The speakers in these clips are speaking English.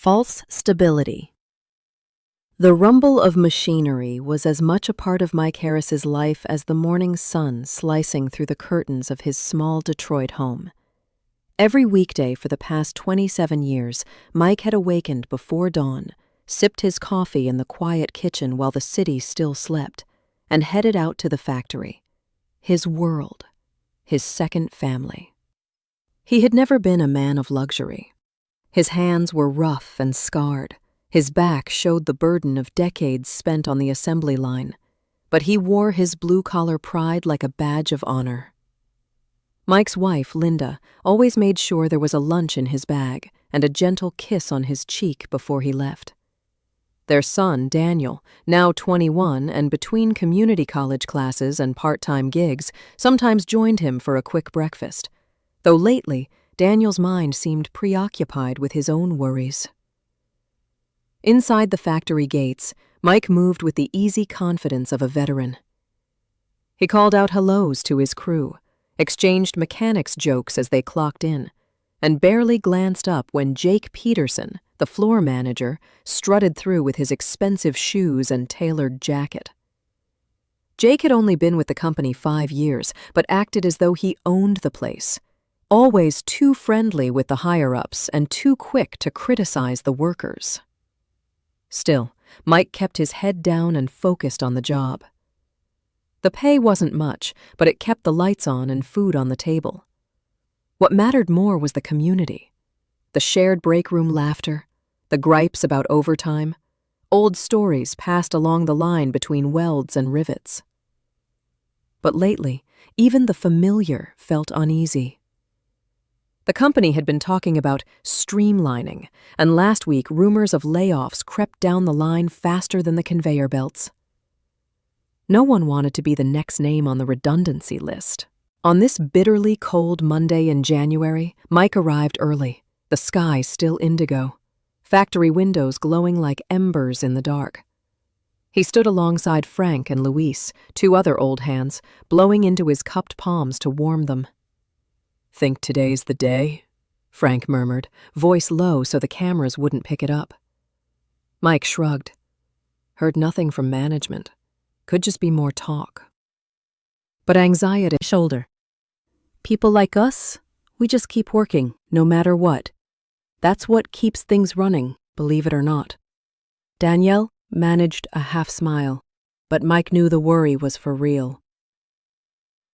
False stability. The rumble of machinery was as much a part of Mike Harris's life as the morning sun slicing through the curtains of his small Detroit home. Every weekday for the past 27 years, Mike had awakened before dawn, sipped his coffee in the quiet kitchen while the city still slept, and headed out to the factory. His world. His second family. He had never been a man of luxury. His hands were rough and scarred. His back showed the burden of decades spent on the assembly line, but he wore his blue-collar pride like a badge of honor. Mike's wife, Linda, always made sure there was a lunch in his bag and a gentle kiss on his cheek before he left. Their son, Daniel, now 21 and between community college classes and part-time gigs, sometimes joined him for a quick breakfast, though lately Daniel's mind seemed preoccupied with his own worries. Inside the factory gates, Mike moved with the easy confidence of a veteran. He called out hellos to his crew, exchanged mechanics jokes as they clocked in, and barely glanced up when Jake Peterson, the floor manager, strutted through with his expensive shoes and tailored jacket. Jake had only been with the company 5 years, but acted as though he owned the place, always too friendly with the higher-ups and too quick to criticize the workers. Still, Mike kept his head down and focused on the job. The pay wasn't much, but it kept the lights on and food on the table. What mattered more was the community, the shared break room laughter, the gripes about overtime, old stories passed along the line between welds and rivets. But lately, even the familiar felt uneasy. The company had been talking about streamlining, and last week rumors of layoffs crept down the line faster than the conveyor belts. No one wanted to be the next name on the redundancy list. On this bitterly cold Monday in January, Mike arrived early, the sky still indigo, factory windows glowing like embers in the dark. He stood alongside Frank and Luis, 2 other old hands, blowing into his cupped palms to warm them. "Think today's the day?" Frank murmured, voice low so the cameras wouldn't pick it up. Mike shrugged. Heard nothing from management. Could just be more talk. But anxiety shoulder. "People like us, we just keep working, no matter what. That's what keeps things running, believe it or not." Danielle managed a half-smile, but Mike knew the worry was for real.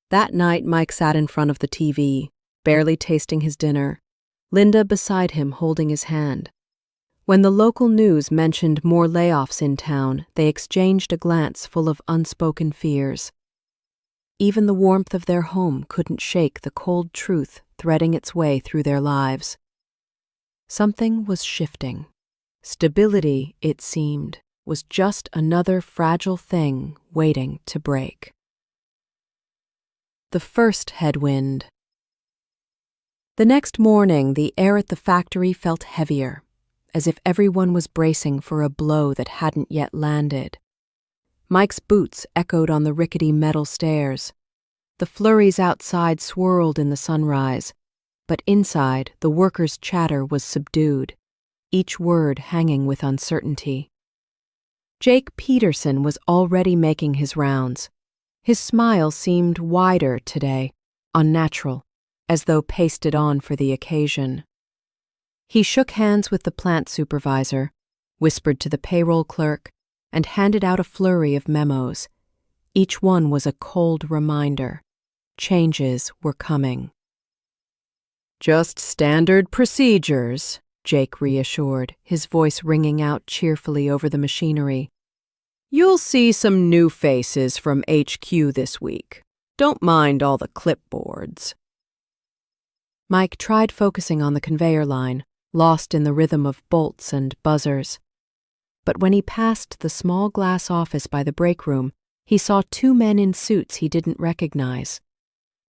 That night, Mike sat in front of the TV, barely tasting his dinner, Linda beside him holding his hand. When the local news mentioned more layoffs in town, they exchanged a glance full of unspoken fears. Even the warmth of their home couldn't shake the cold truth threading its way through their lives. Something was shifting. Stability, it seemed, was just another fragile thing waiting to break. The first headwind. The next morning, the air at the factory felt heavier, as if everyone was bracing for a blow that hadn't yet landed. Mike's boots echoed on the rickety metal stairs. The flurries outside swirled in the sunrise, but inside, the workers' chatter was subdued, each word hanging with uncertainty. Jake Peterson was already making his rounds. His smile seemed wider today, unnatural, as though pasted on for the occasion. He shook hands with the plant supervisor, whispered to the payroll clerk, and handed out a flurry of memos. Each one was a cold reminder. Changes were coming. "Just standard procedures," Jake reassured, his voice ringing out cheerfully over the machinery. "You'll see some new faces from HQ this week. Don't mind all the clipboards." Mike tried focusing on the conveyor line, lost in the rhythm of bolts and buzzers. But when he passed the small glass office by the break room, he saw 2 men in suits he didn't recognize.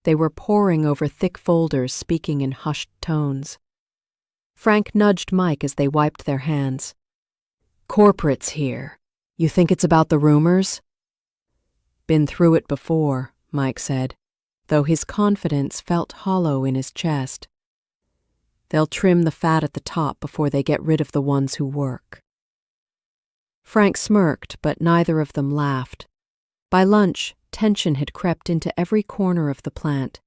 They were poring over thick folders, speaking in hushed tones. Frank nudged Mike as they wiped their hands. "Corporate's here. You think it's about the rumors?" "Been through it before," Mike said, though his confidence felt hollow in his chest. They'll trim the fat at the top before they get rid of the ones who work." Frank smirked, but neither of them laughed. By lunch, tension had crept into every corner of the plant.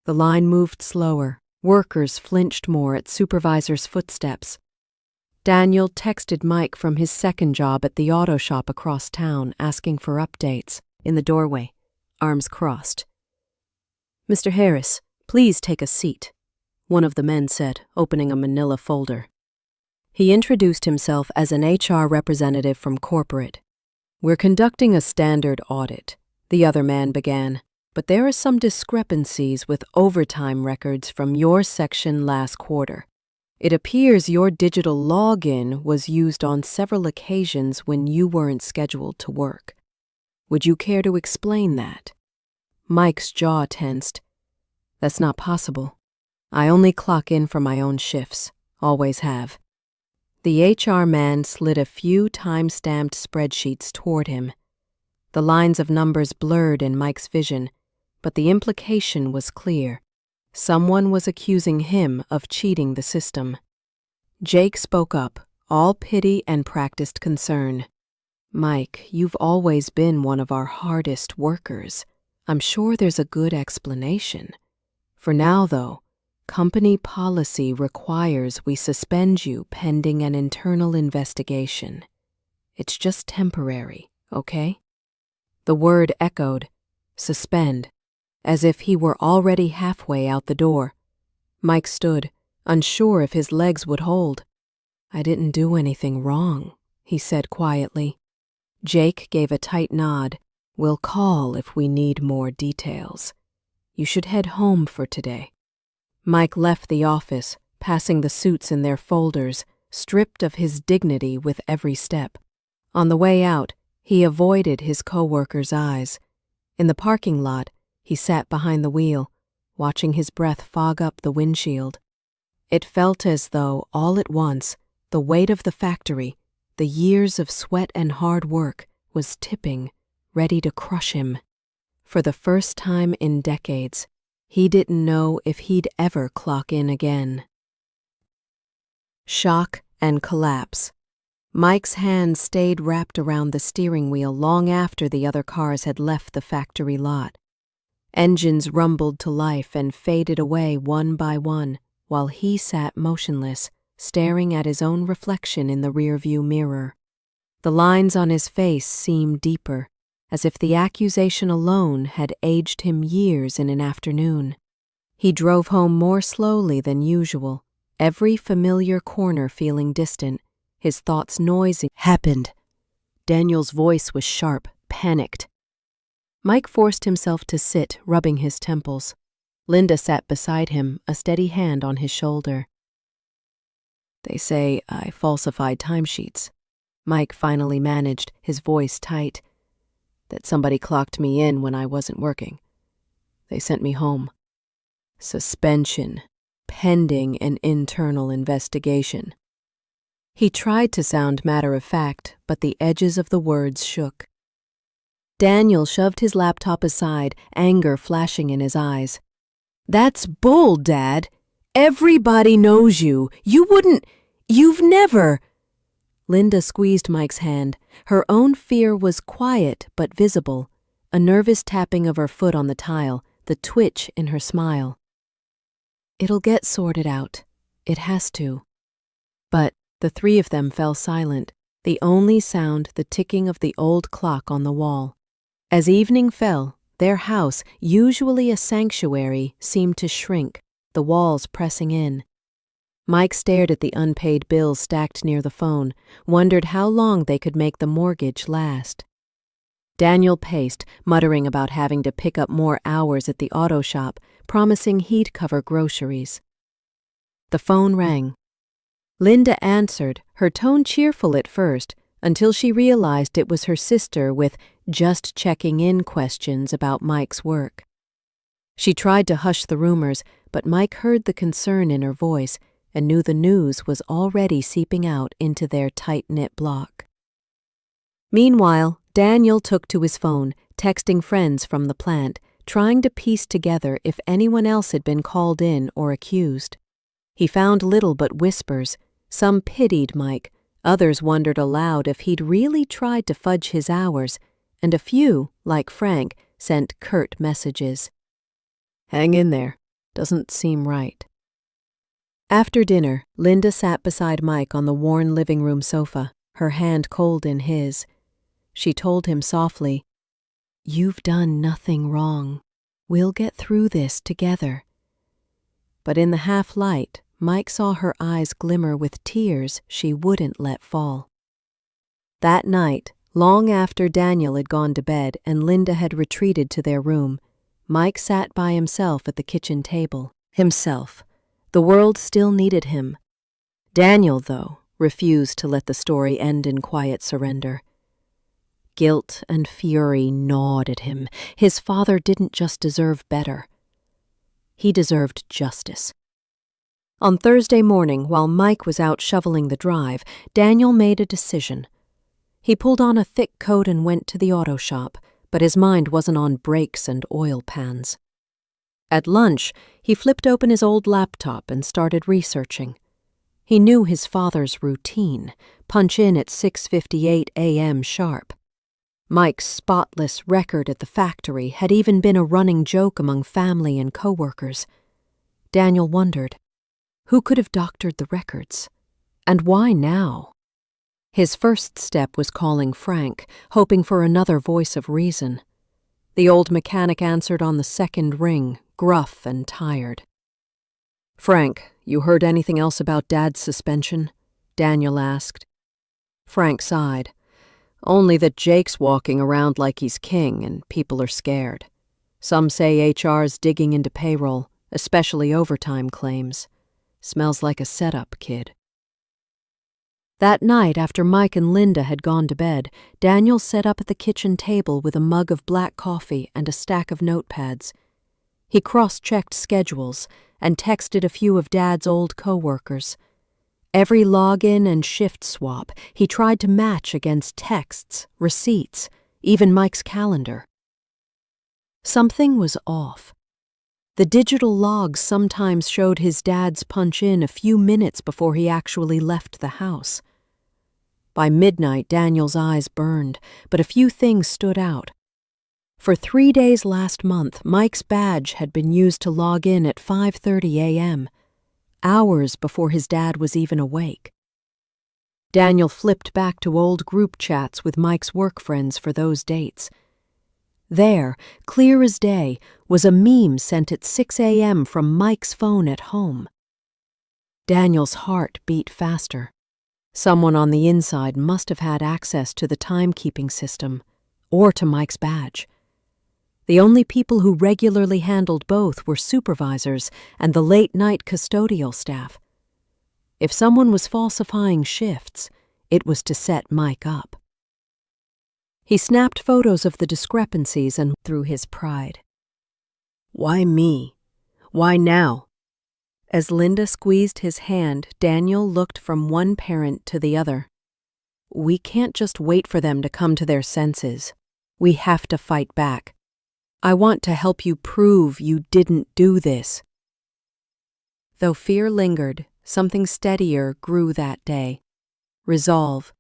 The line moved slower. Workers flinched more at supervisors' footsteps. Daniel texted Mike from his second job at the auto shop across town, asking for updates. In the doorway, arms crossed. "Mr. Harris, please take a seat," one of the men said, opening a manila folder. He introduced himself as an HR representative from corporate. "We're conducting a standard audit," the other man began, "but there are some discrepancies with overtime records from your section last quarter. It appears your digital login was used on several occasions when you weren't scheduled to work. Would you care to explain that?" Mike's jaw tensed. "That's not possible. I only clock in for my own shifts. Always have." The HR man slid a few time-stamped spreadsheets toward him. The lines of numbers blurred in Mike's vision, but the implication was clear. Someone was accusing him of cheating the system. Jake spoke up, all pity and practiced concern. "Mike, you've always been one of our hardest workers. I'm sure there's a good explanation. For now, though, company policy requires we suspend you pending an internal investigation. It's just temporary, okay?" The word echoed, suspend, as if he were already halfway out the door. Mike stood, unsure if his legs would hold. "I didn't do anything wrong," he said quietly. Jake gave a tight nod. "We'll call if we need more details. You should head home for today." Mike left the office, passing the suits in their folders, stripped of his dignity with every step. On the way out, he avoided his coworkers' eyes. In the parking lot, he sat behind the wheel, watching his breath fog up the windshield. It felt as though, all at once, the weight of the factory, the years of sweat and hard work, was tipping, ready to crush him. For the first time in decades, he didn't know if he'd ever clock in again. Shock and collapse. Mike's hand stayed wrapped around the steering wheel long after the other cars had left the factory lot. Engines rumbled to life and faded away one by one, while he sat motionless, staring at his own reflection in the rearview mirror. The lines on his face seemed deeper, as if the accusation alone had aged him years in an afternoon. He drove home more slowly than usual, every familiar corner feeling distant, his thoughts noisy. "Happened." Daniel's voice was sharp, panicked. Mike forced himself to sit, rubbing his temples. Linda sat beside him, a steady hand on his shoulder. "They say I falsified timesheets." Mike finally managed, his voice tight. "That somebody clocked me in when I wasn't working. They sent me home. Suspension, pending an internal investigation." He tried to sound matter-of-fact, but the edges of the words shook. Daniel shoved his laptop aside, anger flashing in his eyes. "That's bull, Dad. Everybody knows you. You've never—" Linda squeezed Mike's hand. Her own fear was quiet but visible, a nervous tapping of her foot on the tile, the twitch in her smile. "It'll get sorted out. It has to." But the three of them fell silent, the only sound the ticking of the old clock on the wall. As evening fell, their house, usually a sanctuary, seemed to shrink, the walls pressing in. Mike stared at the unpaid bills stacked near the phone, wondered how long they could make the mortgage last. Daniel paced, muttering about having to pick up more hours at the auto shop, promising he'd cover groceries. The phone rang. Linda answered, her tone cheerful at first, until she realized it was her sister with just checking in questions about Mike's work. She tried to hush the rumors, but Mike heard the concern in her voice and knew the news was already seeping out into their tight-knit block. Meanwhile, Daniel took to his phone, texting friends from the plant, trying to piece together if anyone else had been called in or accused. He found little but whispers. Some pitied Mike, others wondered aloud if he'd really tried to fudge his hours, and a few, like Frank, sent curt messages. "Hang in there. Doesn't seem right." After dinner, Linda sat beside Mike on the worn living room sofa, her hand cold in his. She told him softly, "You've done nothing wrong. We'll get through this together." But in the half-light, Mike saw her eyes glimmer with tears she wouldn't let fall. That night, long after Daniel had gone to bed and Linda had retreated to their room, Mike sat by himself at the kitchen table. Himself. The world still needed him. Daniel, though, refused to let the story end in quiet surrender. Guilt and fury gnawed at him. His father didn't just deserve better. He deserved justice. On Thursday morning, while Mike was out shoveling the drive, Daniel made a decision. He pulled on a thick coat and went to the auto shop, but his mind wasn't on brakes and oil pans. At lunch, he flipped open his old laptop and started researching. He knew his father's routine, punch in at 6:58 a.m. sharp. Mike's spotless record at the factory had even been a running joke among family and coworkers. Daniel wondered, who could have doctored the records? And why now? His first step was calling Frank, hoping for another voice of reason. The old mechanic answered on the second ring, gruff and tired. "Frank, you heard anything else about Dad's suspension?" Daniel asked. Frank sighed. "Only that Jake's walking around like he's king and people are scared. Some say HR's digging into payroll, especially overtime claims. Smells like a setup, kid." That night, after Mike and Linda had gone to bed, Daniel sat up at the kitchen table with a mug of black coffee and a stack of notepads. He cross-checked schedules and texted a few of Dad's old coworkers. Every login and shift swap he tried to match against texts, receipts, even Mike's calendar. Something was off. The digital logs sometimes showed his dad's punch-in a few minutes before he actually left the house. By midnight, Daniel's eyes burned, but a few things stood out. For 3 days last month, Mike's badge had been used to log in at 5:30 a.m., hours before his dad was even awake. Daniel flipped back to old group chats with Mike's work friends for those dates. There, clear as day, was a meme sent at 6 a.m. from Mike's phone at home. Daniel's heart beat faster. Someone on the inside must have had access to the timekeeping system, or to Mike's badge. The only people who regularly handled both were supervisors and the late-night custodial staff. If someone was falsifying shifts, it was to set Mike up. He snapped photos of the discrepancies and through his pride. Why me? Why now? As Linda squeezed his hand, Daniel looked from one parent to the other. We can't just wait for them to come to their senses. We have to fight back. I want to help you prove you didn't do this. Though fear lingered, something steadier grew that day. Resolve.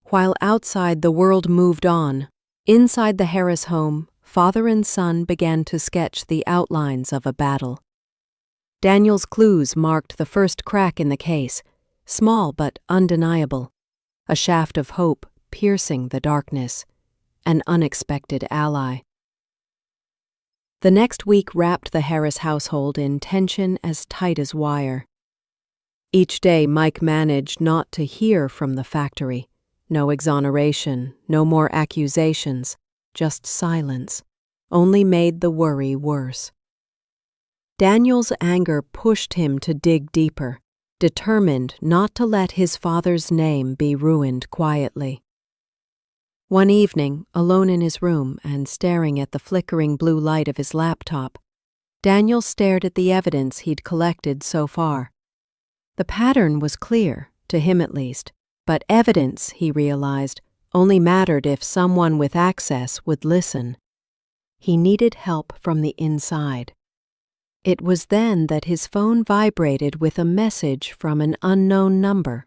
While outside the world moved on, inside the Harris home, father and son began to sketch the outlines of a battle. Daniel's clues marked the first crack in the case, small but undeniable, a shaft of hope piercing the darkness, an unexpected ally. The next week wrapped the Harris household in tension as tight as wire. Each day Mike managed not to hear from the factory. No exoneration, no more accusations, just silence, only made the worry worse. Daniel's anger pushed him to dig deeper, determined not to let his father's name be ruined quietly. One evening, alone in his room and staring at the flickering blue light of his laptop, Daniel stared at the evidence he'd collected so far. The pattern was clear, to him at least. But evidence, he realized, only mattered if someone with access would listen. He needed help from the inside. It was then that his phone vibrated with a message from an unknown number.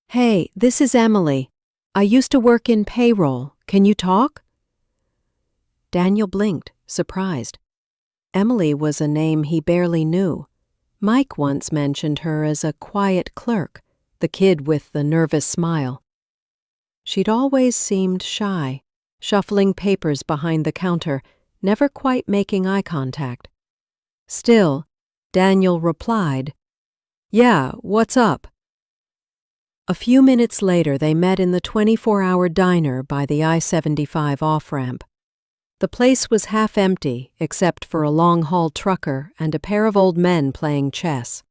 "Hey, this is Emily. I used to work in payroll. Can you talk?" Daniel blinked, surprised. Emily was a name he barely knew. Mike once mentioned her as a quiet clerk, the kid with the nervous smile. She'd always seemed shy, shuffling papers behind the counter, never quite making eye contact. Still, Daniel replied, "Yeah, what's up?" A few minutes later, they met in the 24-hour diner by the I-75 off-ramp. The place was half empty, except for a long-haul trucker and a pair of old men playing chess.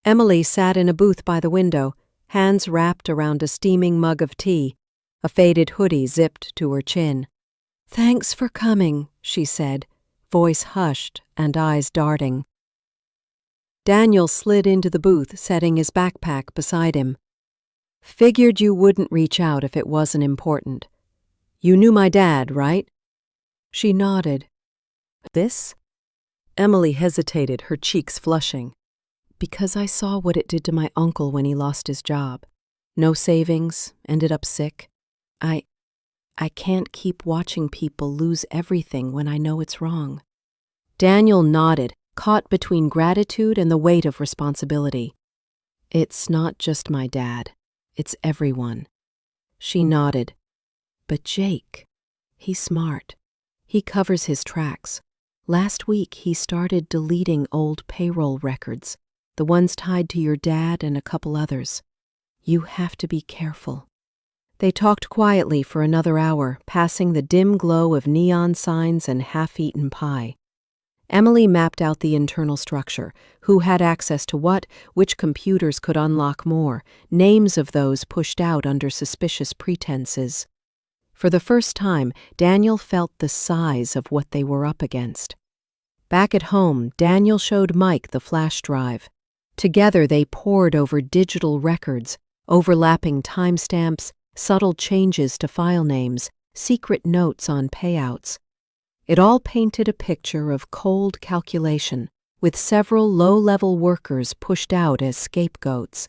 Emily sat in a booth by the window, hands wrapped around a steaming mug of tea, a faded hoodie zipped to her chin. "Thanks for coming," she said, voice hushed and eyes darting. Daniel slid into the booth, setting his backpack beside him. "Figured you wouldn't reach out if it wasn't important. You knew my dad, right?" She nodded. "This?" Emily hesitated, her cheeks flushing. "Because I saw what it did to my uncle when he lost his job. No savings, ended up sick. I can't keep watching people lose everything when I know it's wrong." Daniel nodded, caught between gratitude and the weight of responsibility. "It's not just my dad. It's everyone." She nodded. "But Jake, he's smart. He covers his tracks. Last week he started deleting old payroll records, the ones tied to your dad and a couple others. You have to be careful." They talked quietly for another hour, passing the dim glow of neon signs and half-eaten pie. Emily mapped out the internal structure, who had access to what, which computers could unlock more, names of those pushed out under suspicious pretenses. For the first time, Daniel felt the size of what they were up against. Back at home, Daniel showed Mike the flash drive. Together they pored over digital records, overlapping timestamps, subtle changes to file names, secret notes on payouts. It all painted a picture of cold calculation, with several low-level workers pushed out as scapegoats.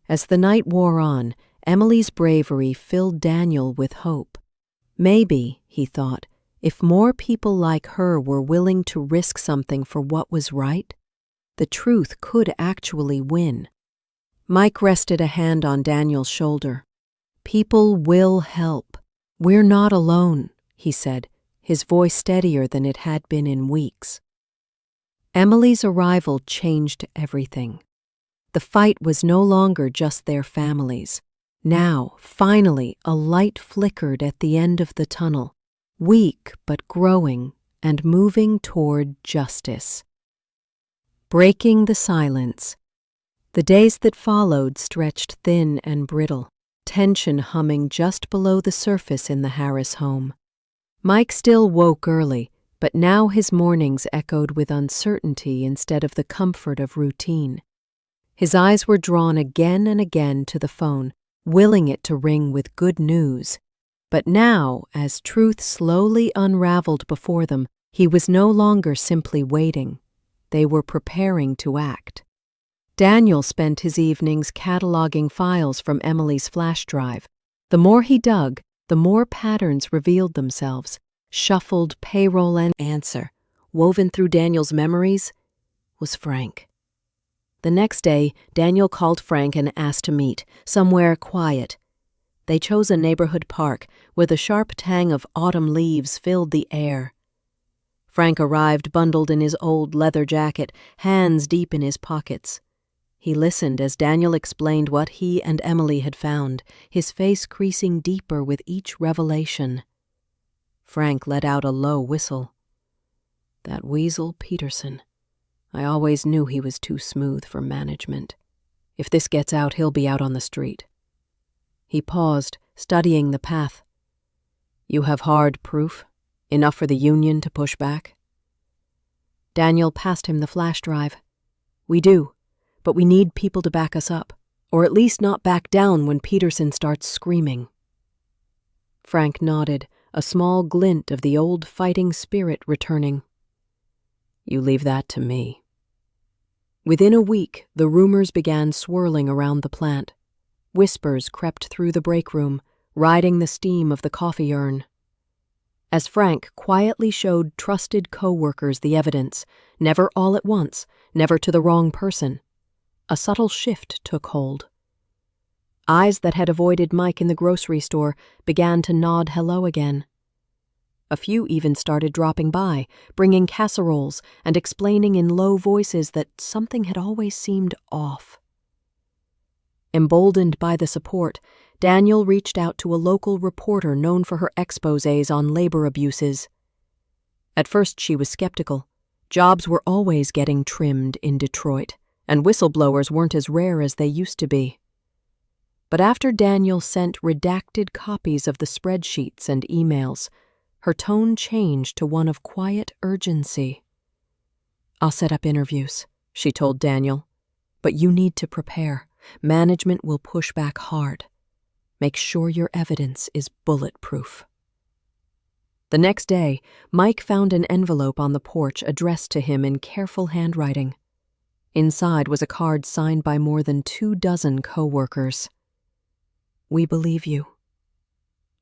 As the night wore on, Emily's bravery filled Daniel with hope. Maybe, he thought, if more people like her were willing to risk something for what was right, the truth could actually win. Mike rested a hand on Daniel's shoulder. "People will help. We're not alone," he said, his voice steadier than it had been in weeks. Emily's arrival changed everything. The fight was no longer just their families. Now, finally, a light flickered at the end of the tunnel, weak but growing and moving toward justice. Breaking the silence. The days that followed stretched thin and brittle, tension humming just below the surface in the Harris home. Mike still woke early, but now his mornings echoed with uncertainty instead of the comfort of routine. His eyes were drawn again and again to the phone, willing it to ring with good news. But now, as truth slowly unraveled before them, he was no longer simply waiting. They were preparing to act. Daniel spent his evenings cataloging files from Emily's flash drive. The more he dug, the more patterns revealed themselves. Shuffled payroll and answer, woven through Daniel's memories, was Frank. The next day, Daniel called Frank and asked to meet, somewhere quiet. They chose a neighborhood park where the sharp tang of autumn leaves filled the air. Frank arrived bundled in his old leather jacket, hands deep in his pockets. He listened as Daniel explained what he and Emily had found, his face creasing deeper with each revelation. Frank let out a low whistle. "That weasel Peterson. I always knew he was too smooth for management. If this gets out, he'll be out on the street." He paused, studying the path. "You have hard proof? Enough for the union to push back?" Daniel passed him the flash drive. "We do. But we need people to back us up, or at least not back down when Peterson starts screaming." Frank nodded, a small glint of the old fighting spirit returning. You leave that to me. Within a week, the rumors began swirling around the plant. Whispers crept through the break room, riding the steam of the coffee urn. As Frank quietly showed trusted co-workers the evidence, never all at once, never to the wrong person, a subtle shift took hold. Eyes that had avoided Mike in the grocery store began to nod hello again. A few even started dropping by, bringing casseroles and explaining in low voices that something had always seemed off. Emboldened by the support, Daniel reached out to a local reporter known for her exposés on labor abuses. At first she was skeptical. Jobs were always getting trimmed in Detroit, and whistleblowers weren't as rare as they used to be. But after Daniel sent redacted copies of the spreadsheets and emails, her tone changed to one of quiet urgency. "I'll set up interviews," she told Daniel. "But you need to prepare. Management will push back hard. Make sure your evidence is bulletproof." The next day, Mike found an envelope on the porch addressed to him in careful handwriting. Inside was a card signed by more than 24 co-workers. "We believe you.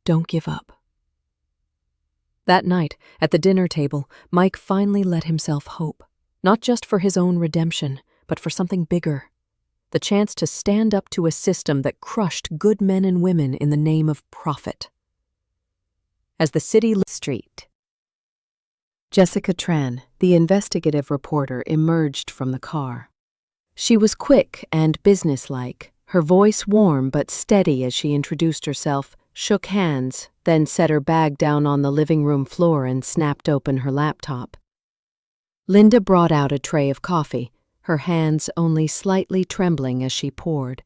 Don't give up." That night, at the dinner table, Mike finally let himself hope, not just for his own redemption, but for something bigger. The chance to stand up to a system that crushed good men and women in the name of profit. As the city street, Jessica Tran, the investigative reporter, emerged from the car. She was quick and businesslike, her voice warm but steady as she introduced herself, shook hands, then set her bag down on the living room floor and snapped open her laptop. Linda brought out a tray of coffee, her hands only slightly trembling as she poured.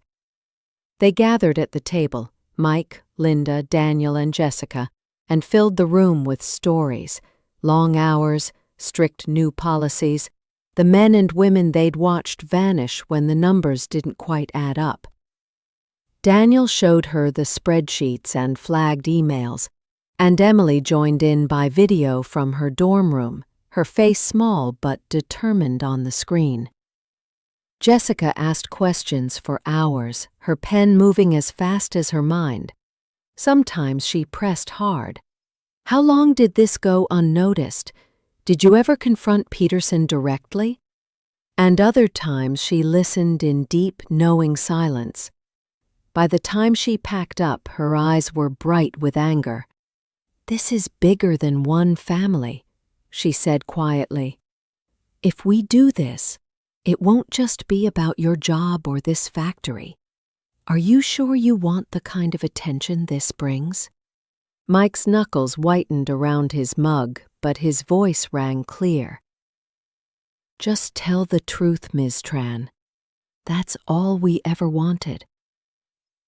They gathered at the table, Mike, Linda, Daniel, and Jessica, and filled the room with stories, long hours, strict new policies, the men and women they'd watched vanish when the numbers didn't quite add up. Daniel showed her the spreadsheets and flagged emails, and Emily joined in by video from her dorm room, her face small but determined on the screen. Jessica asked questions for hours, her pen moving as fast as her mind. Sometimes she pressed hard. "How long did this go unnoticed? Did you ever confront Peterson directly?" And other times she listened in deep, knowing silence. By the time she packed up, her eyes were bright with anger. "This is bigger than one family," she said quietly. "If we do this, it won't just be about your job or this factory. Are you sure you want the kind of attention this brings?" Mike's knuckles whitened around his mug, but his voice rang clear. "Just tell the truth, Ms. Tran. That's all we ever wanted."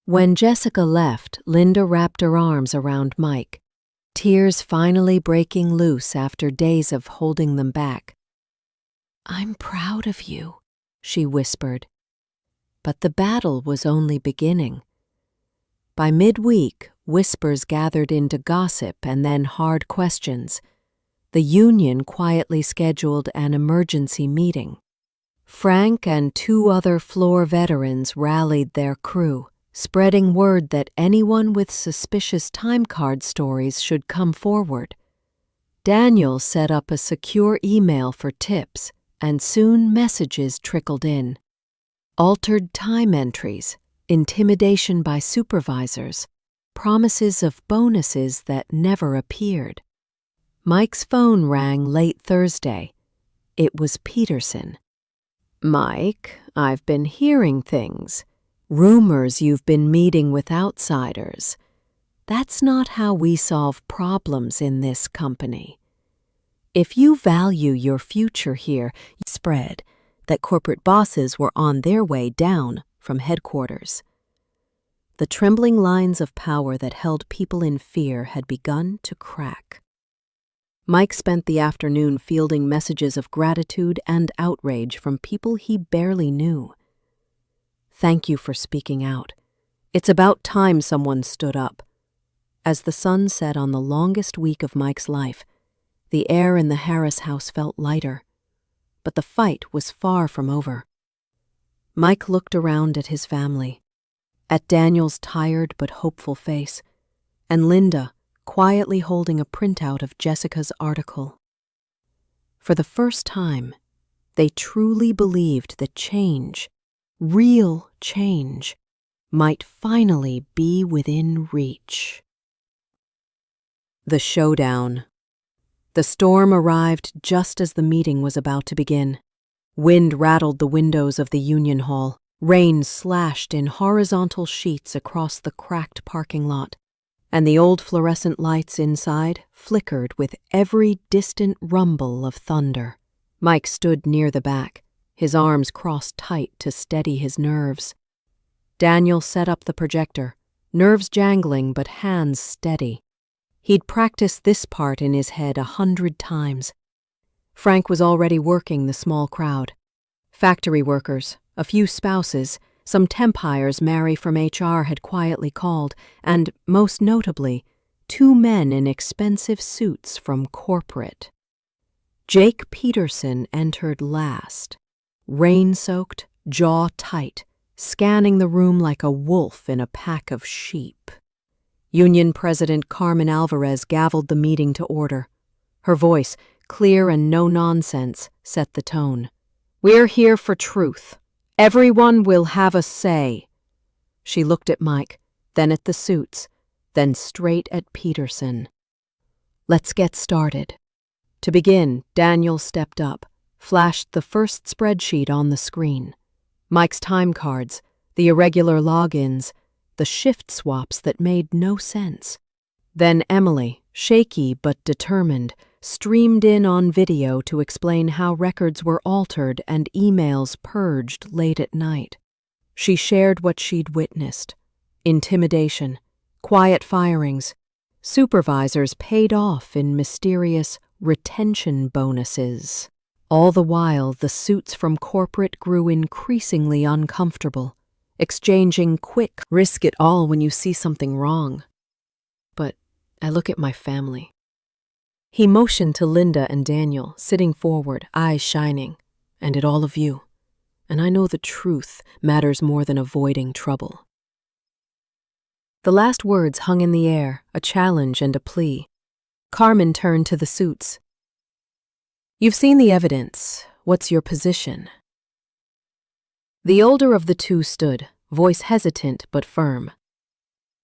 When Jessica left, Linda wrapped her arms around Mike, tears finally breaking loose after days of holding them back. "I'm proud of you," she whispered. But the battle was only beginning. By midweek, whispers gathered into gossip and then hard questions. The union quietly scheduled an emergency meeting. Frank and 2 other floor veterans rallied their crew, spreading word that anyone with suspicious time card stories should come forward. Daniel set up a secure email for tips, and soon messages trickled in. Altered time entries, intimidation by supervisors, promises of bonuses that never appeared. Mike's phone rang late Thursday. It was Peterson. "Mike, I've been hearing things. Rumors you've been meeting with outsiders. That's not how we solve problems in this company. If you value your future here," spread that corporate bosses were on their way down from headquarters. The trembling lines of power that held people in fear had begun to crack. Mike spent the afternoon fielding messages of gratitude and outrage from people he barely knew. "Thank you for speaking out. It's about time someone stood up." As the sun set on the longest week of Mike's life, the air in the Harris house felt lighter. but the fight was far from over. Mike looked around at his family, at Daniel's tired but hopeful face, and Linda quietly holding a printout of Jessica's article. For the first time, they truly believed that change, real change, might finally be within reach. The showdown. The storm arrived just as the meeting was about to begin. Wind rattled the windows of the Union Hall. Rain slashed in horizontal sheets across the cracked parking lot, and the old fluorescent lights inside flickered with every distant rumble of thunder. Mike stood near the back, his arms crossed tight to steady his nerves. Daniel set up the projector, nerves jangling but hands steady. He'd practiced this part in his head 100 times. Frank was already working the small crowd. Factory workers, a few spouses, some temp hires Mary from HR had quietly called, and, most notably, 2 men in expensive suits from corporate. Jake Peterson entered last, rain-soaked, jaw tight, scanning the room like a wolf in a pack of sheep. Union President Carmen Alvarez gavelled the meeting to order. Her voice, clear and no-nonsense, set the tone. "We're here for truth. Everyone will have a say." She looked at Mike, then at the suits, then straight at Peterson. "Let's get started." To begin, Daniel stepped up, flashed the first spreadsheet on the screen. Mike's time cards, the irregular logins, the shift swaps that made no sense. Then Emily, shaky but determined, streamed in on video to explain how records were altered and emails purged late at night. She shared what she'd witnessed: intimidation, quiet firings, supervisors paid off in mysterious retention bonuses. All the while, the suits from corporate grew increasingly uncomfortable, exchanging quick, "risk it all when you see something wrong." But I look at my family. He motioned to Linda and Daniel, sitting forward, eyes shining, and at all of you. And I know the truth matters more than avoiding trouble. The last words hung in the air, a challenge and a plea. Carmen turned to the suits. "You've seen the evidence. What's your position?" The older of the two stood, voice hesitant but firm.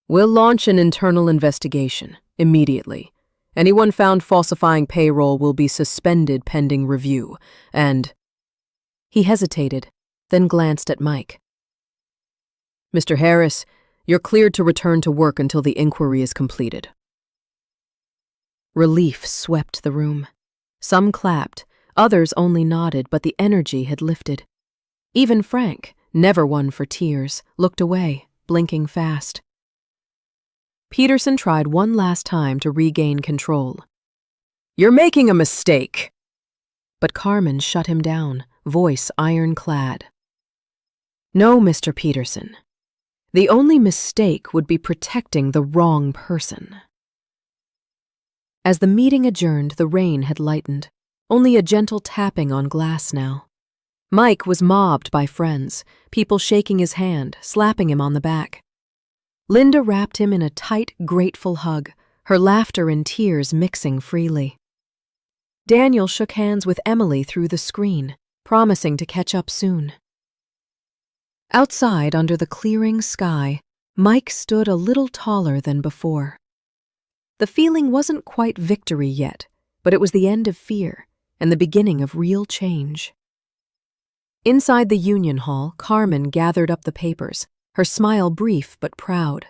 "We'll launch an internal investigation, immediately. Anyone found falsifying payroll will be suspended pending review, and—" He hesitated, then glanced at Mike. "Mr. Harris, you're cleared to return to work until the inquiry is completed." Relief swept the room. Some clapped, others only nodded, but the energy had lifted. Even Frank, never one for tears, looked away, blinking fast. Peterson tried one last time to regain control. "You're making a mistake." But Carmen shut him down, voice ironclad. "No, Mr. Peterson. The only mistake would be protecting the wrong person." As the meeting adjourned, the rain had lightened, only a gentle tapping on glass now. Mike was mobbed by friends, people shaking his hand, slapping him on the back. Linda wrapped him in a tight, grateful hug, her laughter and tears mixing freely. Daniel shook hands with Emily through the screen, promising to catch up soon. Outside, under the clearing sky, Mike stood a little taller than before. The feeling wasn't quite victory yet, but it was the end of fear and the beginning of real change. Inside the Union Hall, Carmen gathered up the papers, her smile brief but proud.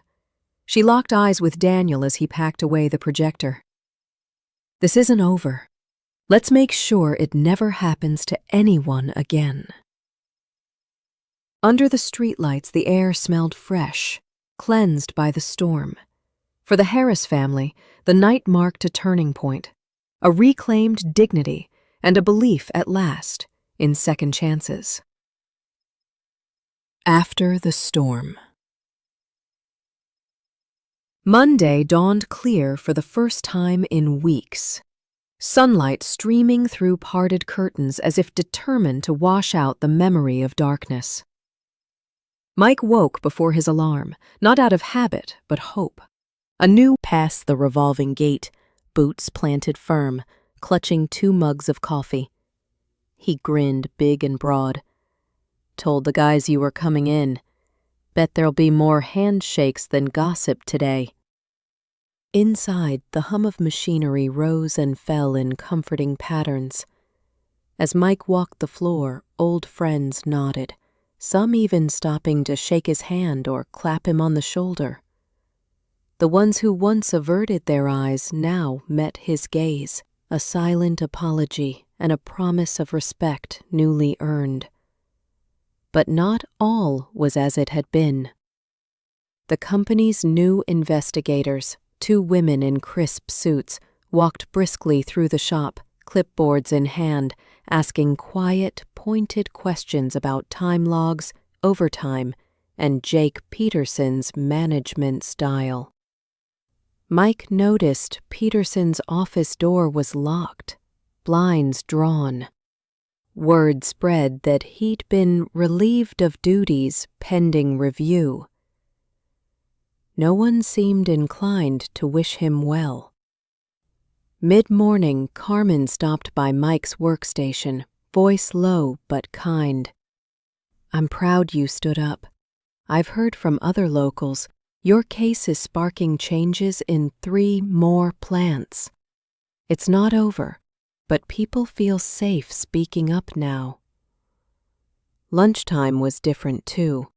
She locked eyes with Daniel as he packed away the projector. "This isn't over. Let's make sure it never happens to anyone again." Under the streetlights, the air smelled fresh, cleansed by the storm. For the Harris family, the night marked a turning point, a reclaimed dignity, and a belief at last in second chances. After the storm. Monday dawned clear for the first time in weeks. sunlight streaming through parted curtains as if determined to wash out the memory of darkness. Mike woke before his alarm, not out of habit, but hope. A new past the revolving gate, boots planted firm, clutching 2 mugs of coffee. He grinned big and broad. Told the guys you were coming in. Bet there'll be more handshakes than gossip today. Inside, the hum of machinery rose and fell in comforting patterns. As Mike walked the floor, old friends nodded, some even stopping to shake his hand or clap him on the shoulder. The ones who once averted their eyes now met his gaze, a silent apology and a promise of respect newly earned. But not all was as it had been. The company's new investigators, 2 women in crisp suits, walked briskly through the shop, clipboards in hand, asking quiet, pointed questions about time logs, overtime, and Jake Peterson's management style. Mike noticed Peterson's office door was locked, blinds drawn. Word spread that he'd been relieved of duties pending review. No one seemed inclined to wish him well. Mid-morning, Carmen stopped by Mike's workstation, voice low but kind. "I'm proud you stood up. I've heard from other locals. Your case is sparking changes in 3 more plants. It's not over, but people feel safe speaking up now." Lunchtime was different, too.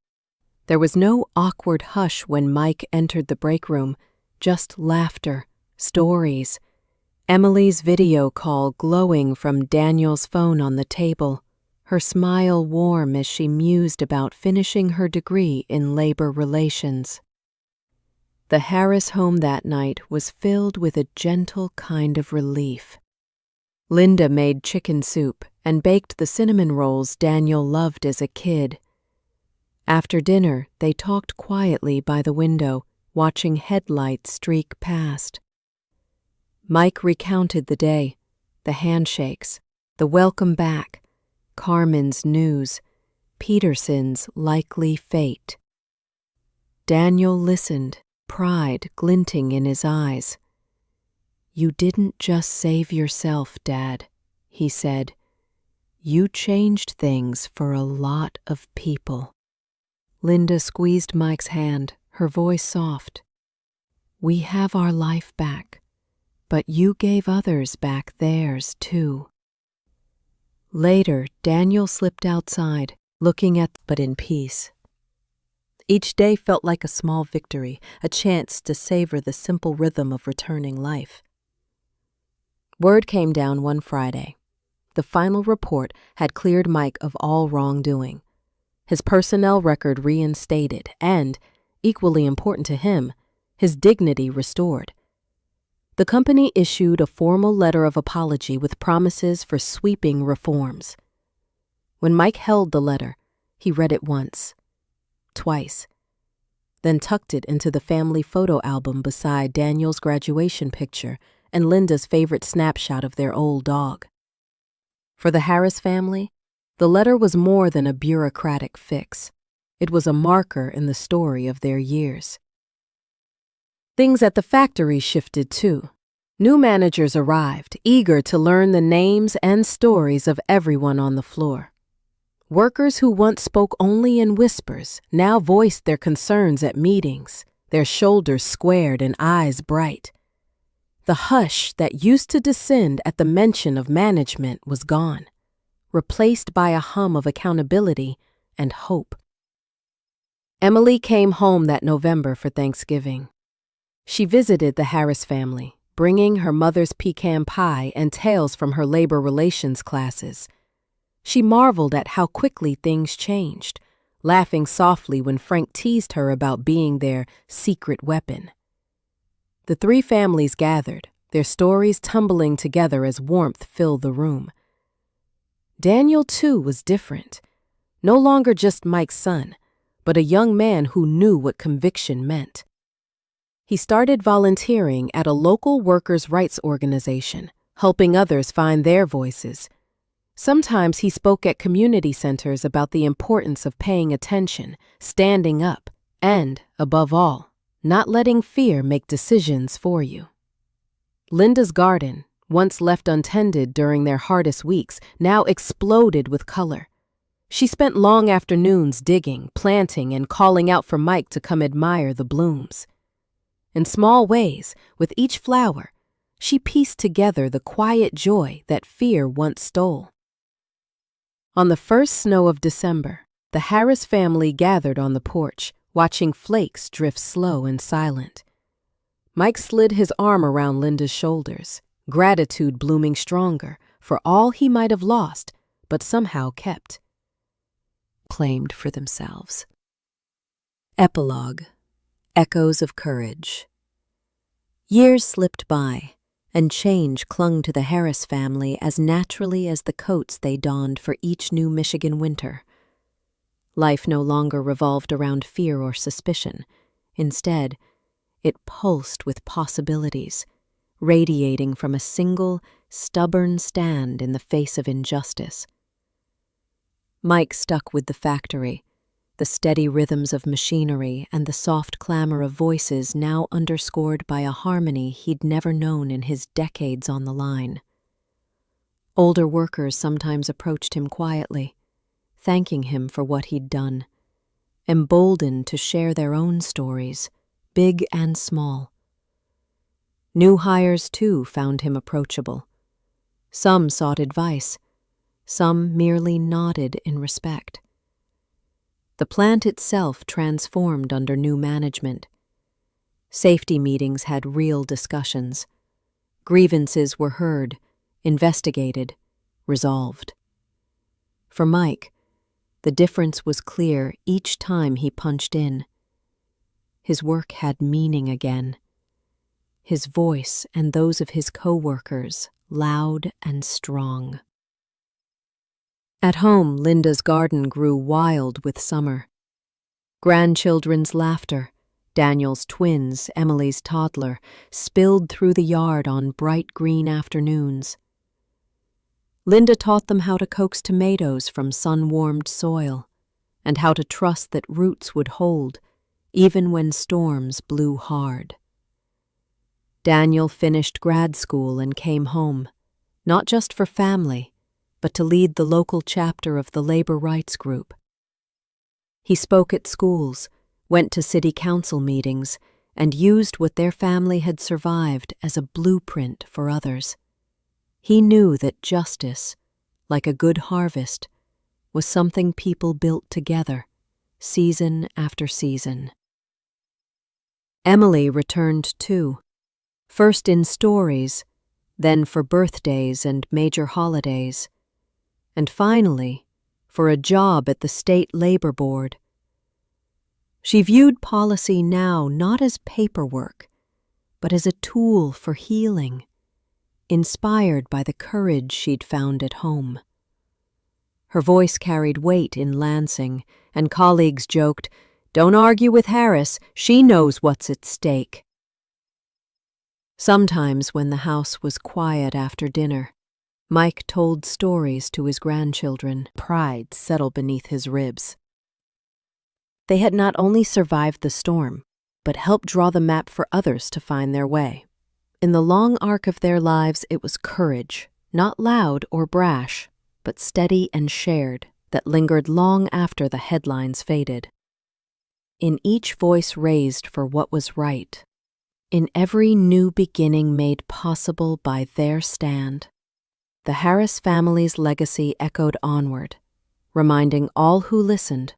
There was no awkward hush when Mike entered the break room, just laughter, stories, Emily's video call glowing from Daniel's phone on the table, her smile warm as she mused about finishing her degree in labor relations. The Harris home that night was filled with a gentle kind of relief. Linda made chicken soup and baked the cinnamon rolls Daniel loved as a kid. After dinner, they talked quietly by the window, watching headlights streak past. Mike recounted the day, the handshakes, the welcome back, Carmen's news, Peterson's likely fate. Daniel listened, pride glinting in his eyes. "You didn't just save yourself, Dad," he said. "You changed things for a lot of people." Linda squeezed Mike's hand, her voice soft. "We have our life back, but you gave others back theirs, too." Later, Daniel slipped outside, looking at but in peace. Each day felt like a small victory, a chance to savor the simple rhythm of returning life. Word came down one Friday. The final report had cleared Mike of all wrongdoing. His personnel record reinstated and, equally important to him, his dignity restored. The company issued a formal letter of apology with promises for sweeping reforms. When Mike held the letter, he read it once, twice, then tucked it into the family photo album beside Daniel's graduation picture and Linda's favorite snapshot of their old dog. For the Harris family, the letter was more than a bureaucratic fix. It was a marker in the story of their years. Things at the factory shifted too. New managers arrived, eager to learn the names and stories of everyone on the floor. Workers who once spoke only in whispers now voiced their concerns at meetings, their shoulders squared and eyes bright. The hush that used to descend at the mention of management was gone, replaced by a hum of accountability and hope. Emily came home that November for Thanksgiving. She visited the Harris family, bringing her mother's pecan pie and tales from her labor relations classes. She marveled at how quickly things changed, laughing softly when Frank teased her about being their secret weapon. The 3 families gathered, their stories tumbling together as warmth filled the room. Daniel, too, was different. No longer just Mike's son, but a young man who knew what conviction meant. He started volunteering at a local workers' rights organization, helping others find their voices. Sometimes he spoke at community centers about the importance of paying attention, standing up, and, above all, not letting fear make decisions for you. Linda's garden, once left untended during their hardest weeks, now exploded with color. She spent long afternoons digging, planting, and calling out for Mike to come admire the blooms. In small ways, with each flower, she pieced together the quiet joy that fear once stole. On the first snow of December, the Harris family gathered on the porch, watching flakes drift slow and silent. Mike slid his arm around Linda's shoulders, gratitude blooming stronger for all he might have lost, but somehow kept. Claimed for themselves. Epilogue. Echoes of courage. Years slipped by, and change clung to the Harris family as naturally as the coats they donned for each new Michigan winter. Life no longer revolved around fear or suspicion. Instead, it pulsed with possibilities, radiating from a single, stubborn stand in the face of injustice. Mike stuck with the factory, the steady rhythms of machinery and the soft clamor of voices now underscored by a harmony he'd never known in his decades on the line. Older workers sometimes approached him quietly, thanking him for what he'd done, emboldened to share their own stories, big and small. New hires, too, found him approachable. Some sought advice, some merely nodded in respect. The plant itself transformed under new management. Safety meetings had real discussions. Grievances were heard, investigated, resolved. For Mike, the difference was clear each time he punched in. His work had meaning again. His voice and those of his co-workers loud and strong. At home, Linda's garden grew wild with summer. Grandchildren's laughter, Daniel's twins, Emily's toddler, spilled through the yard on bright green afternoons. Linda taught them how to coax tomatoes from sun-warmed soil, and how to trust that roots would hold, even when storms blew hard. Daniel finished grad school and came home, not just for family, but to lead the local chapter of the labor rights group. He spoke at schools, went to city council meetings, and used what their family had survived as a blueprint for others. He knew that justice, like a good harvest, was something people built together, season after season. Emily returned too, first in stories, then for birthdays and major holidays, and finally for a job at the State Labor Board. She viewed policy now not as paperwork, but as a tool for healing, inspired by the courage she'd found at home. Her voice carried weight in Lansing, and colleagues joked, "Don't argue with Harris, she knows what's at stake." Sometimes when the house was quiet after dinner, Mike told stories to his grandchildren. Pride settled beneath his ribs. They had not only survived the storm, but helped draw the map for others to find their way. In the long arc of their lives, it was courage, not loud or brash, but steady and shared, that lingered long after the headlines faded. In each voice raised for what was right, in every new beginning made possible by their stand, the Harris family's legacy echoed onward, reminding all who listened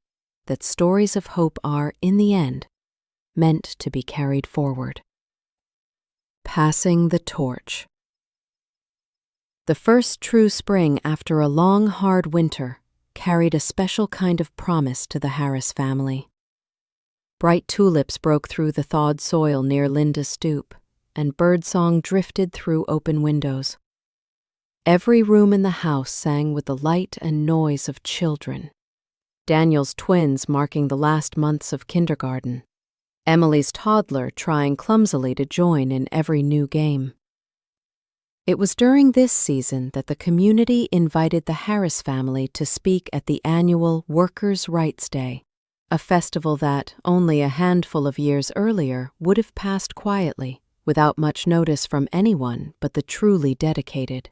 that stories of hope are, in the end, meant to be carried forward. Passing the torch. The first true spring after a long, hard winter carried a special kind of promise to the Harris family. Bright tulips broke through the thawed soil near Linda's stoop, and birdsong drifted through open windows. Every room in the house sang with the light and noise of children. Daniel's twins marking the last months of kindergarten, Emily's toddler trying clumsily to join in every new game. It was during this season that the community invited the Harris family to speak at the annual Workers' Rights Day, a festival that, only a handful of years earlier, would have passed quietly, without much notice from anyone but the truly dedicated.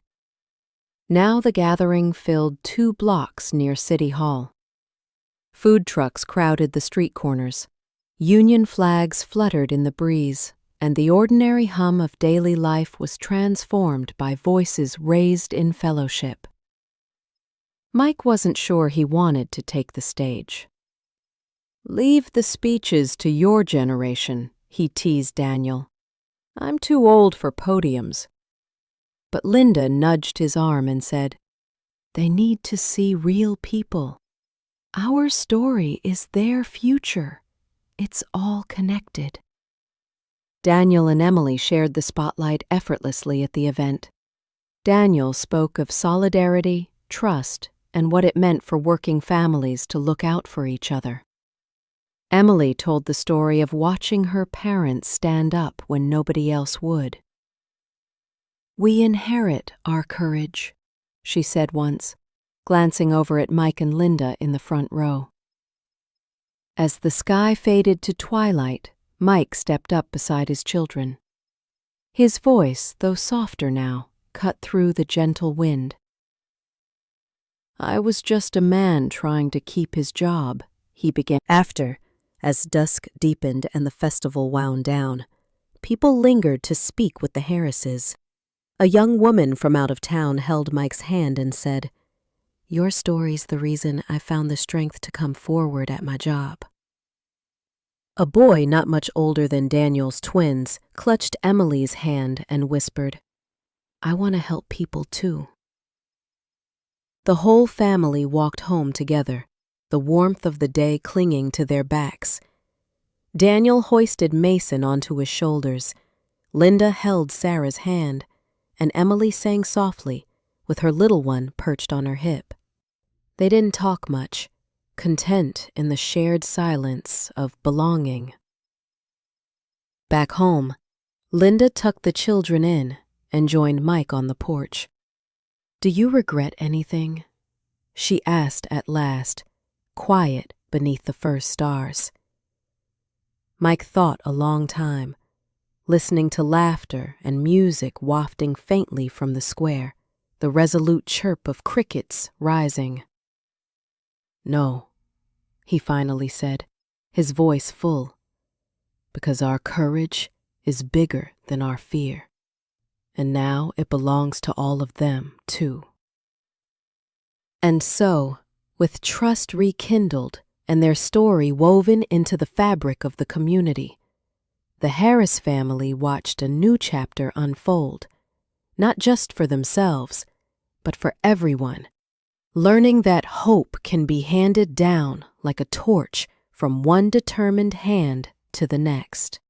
Now the gathering filled 2 blocks near City Hall. Food trucks crowded the street corners. Union flags fluttered in the breeze, and the ordinary hum of daily life was transformed by voices raised in fellowship. Mike wasn't sure he wanted to take the stage. "Leave the speeches to your generation," he teased Daniel. "I'm too old for podiums." But Linda nudged his arm and said, "They need to see real people. Our story is their future. It's all connected." Daniel and Emily shared the spotlight effortlessly at the event. Daniel spoke of solidarity, trust, and what it meant for working families to look out for each other. Emily told the story of watching her parents stand up when nobody else would. "We inherit our courage," she said once, glancing over at Mike and Linda in the front row. As the sky faded to twilight, Mike stepped up beside his children. His voice, though softer now, cut through the gentle wind. "I was just a man trying to keep his job," he began. As dusk deepened and the festival wound down, people lingered to speak with the Harrises. A young woman from out of town held Mike's hand and said, "Your story's the reason I found the strength to come forward at my job." A boy not much older than Daniel's twins clutched Emily's hand and whispered, "I want to help people too." The whole family walked home together, the warmth of the day clinging to their backs. Daniel hoisted Mason onto his shoulders. Linda held Sarah's hand, and Emily sang softly, with her little one perched on her hip. They didn't talk much, content in the shared silence of belonging. Back home, Linda tucked the children in and joined Mike on the porch. "Do you regret anything?" she asked at last, quiet beneath the first stars. Mike thought a long time, listening to laughter and music wafting faintly from the square, the resolute chirp of crickets rising. "No," he finally said, his voice full, "because our courage is bigger than our fear, and now it belongs to all of them, too." And so, with trust rekindled and their story woven into the fabric of the community, the Harris family watched a new chapter unfold, not just for themselves, but for everyone, learning that hope can be handed down like a torch from one determined hand to the next.